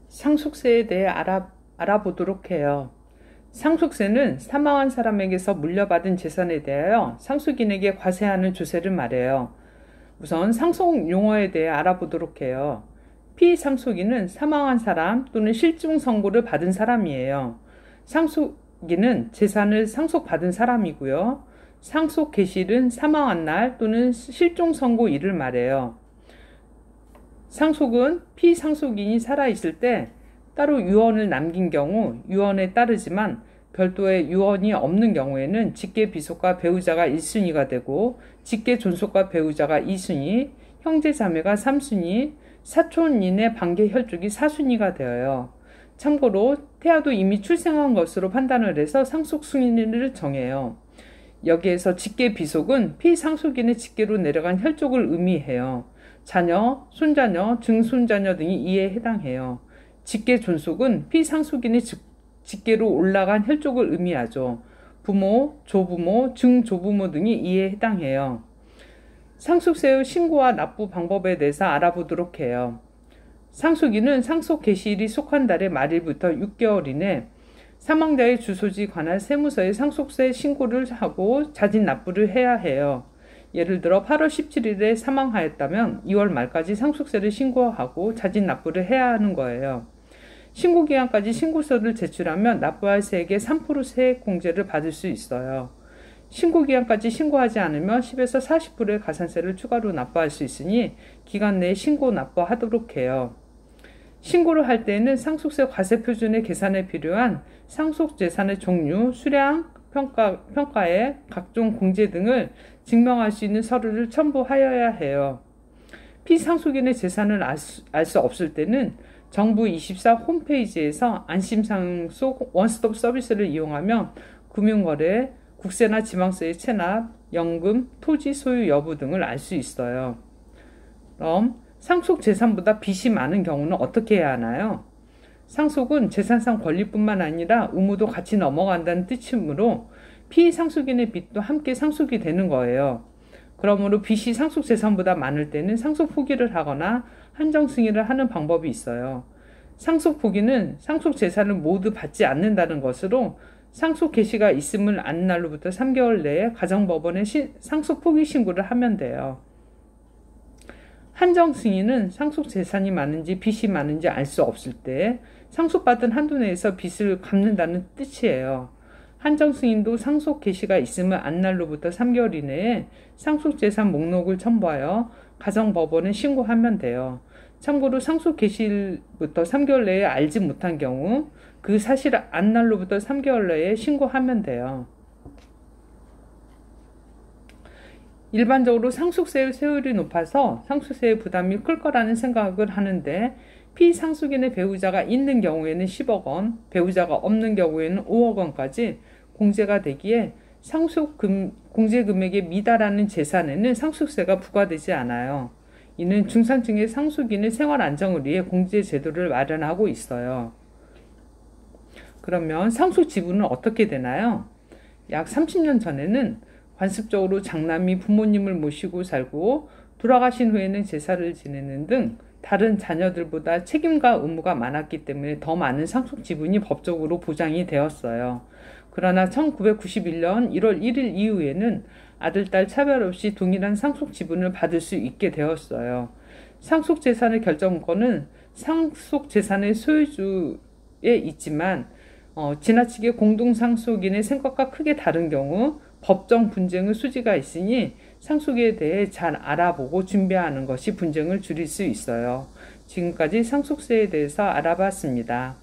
상속세에 대해 알아보도록 해요. 상속세는 사망한 사람에게서 물려받은 재산에 대하여 상속인에게 과세하는 조세를 말해요. 우선 상속 용어에 대해 알아보도록 해요. 피상속인은 사망한 사람 또는 실종 선고를 받은 사람이에요. 상속인은 재산을 상속받은 사람이고요. 상속 개시일은 사망한 날 또는 실종 선고일을 말해요. 상속은 피상속인이 살아있을 때 따로 유언을 남긴 경우 유언에 따르지만 별도의 유언이 없는 경우에는 직계 비속과 배우자가 1순위가 되고 직계 존속과 배우자가 2순위, 형제 자매가 3순위, 사촌인의 반계 혈족이 4순위가 되어요. 참고로 태아도 이미 출생한 것으로 판단을 해서 상속 순위를 정해요. 여기에서 직계 비속은 피상속인의 직계로 내려간 혈족을 의미해요. 자녀, 손자녀, 증손자녀 등이 이에 해당해요. 직계 존속은 피상속인의 직계로 올라간 혈족을 의미하죠. 부모, 조부모, 증조부모 등이 이에 해당해요. 상속세의 신고와 납부 방법에 대해서 알아보도록 해요. 상속인은 상속 개시일이 속한 달의 말일부터 6개월 이내 사망자의 주소지 관할 세무서에 상속세 신고를 하고 자진 납부를 해야 해요. 예를 들어 8월 17일에 사망하였다면 2월 말까지 상속세를 신고하고 자진 납부를 해야 하는 거예요. 신고기간까지 신고서를 제출하면 납부할 세액의 3% 세액 공제를 받을 수 있어요. 신고기간까지 신고하지 않으면 10에서 40%의 가산세를 추가로 납부할 수 있으니 기간 내에 신고 납부하도록 해요. 신고를 할 때에는 상속세 과세표준의 계산에 필요한 상속재산의 종류, 수량, 평가액, 각종 공제 등을 증명할 수 있는 서류를 첨부하여야 해요. 피상속인의 재산을 알 수 없을 때는 정부24 홈페이지에서 안심상속 원스톱 서비스를 이용하면 금융거래, 국세나 지방세의 체납, 연금, 토지 소유 여부 등을 알 수 있어요. 그럼 상속 재산보다 빚이 많은 경우는 어떻게 해야 하나요? 상속은 재산상 권리뿐만 아니라 의무도 같이 넘어간다는 뜻이므로 피상속인의 빚도 함께 상속이 되는 거예요. 그러므로 빚이 상속 재산보다 많을 때는 상속 포기를 하거나 한정 승인을 하는 방법이 있어요. 상속 포기는 상속 재산을 모두 받지 않는다는 것으로 상속 개시가 있음을 아는 날로부터 3개월 내에 가정법원에 상속 포기 신고를 하면 돼요. 한정 승인은 상속 재산이 많은지 빚이 많은지 알 수 없을 때 상속받은 한도 내에서 빚을 갚는다는 뜻이에요. 한정 승인도 상속 개시가 있음을 안 날로부터 3개월 이내에 상속재산 목록을 첨부하여 가정법원에 신고하면 돼요. 참고로 상속 개시일부터 3개월 내에 알지 못한 경우 그 사실을 안 날로부터 3개월 내에 신고하면 돼요. 일반적으로 상속세의 세율이 높아서 상속세의 부담이 클 거라는 생각을 하는데 피상속인의 배우자가 있는 경우에는 10억 원, 배우자가 없는 경우에는 5억 원까지 공제가 되기에 공제 금액에 미달하는 재산에는 상속세가 부과되지 않아요. 이는 중산층의 상속인의 생활 안정을 위해 공제 제도를 마련하고 있어요. 그러면 상속 지분은 어떻게 되나요? 약 30년 전에는 관습적으로 장남이 부모님을 모시고 살고 돌아가신 후에는 제사를 지내는 등 다른 자녀들보다 책임과 의무가 많았기 때문에 더 많은 상속 지분이 법적으로 보장이 되었어요. 그러나 1991년 1월 1일 이후에는 아들, 딸 차별 없이 동일한 상속 지분을 받을 수 있게 되었어요. 상속 재산의 결정권은 상속 재산의 소유주에 있지만 지나치게 공동상속인의 생각과 크게 다른 경우 법정 분쟁의 소지가 있으니 상속에 대해 잘 알아보고 준비하는 것이 분쟁을 줄일 수 있어요. 지금까지 상속세에 대해서 알아봤습니다.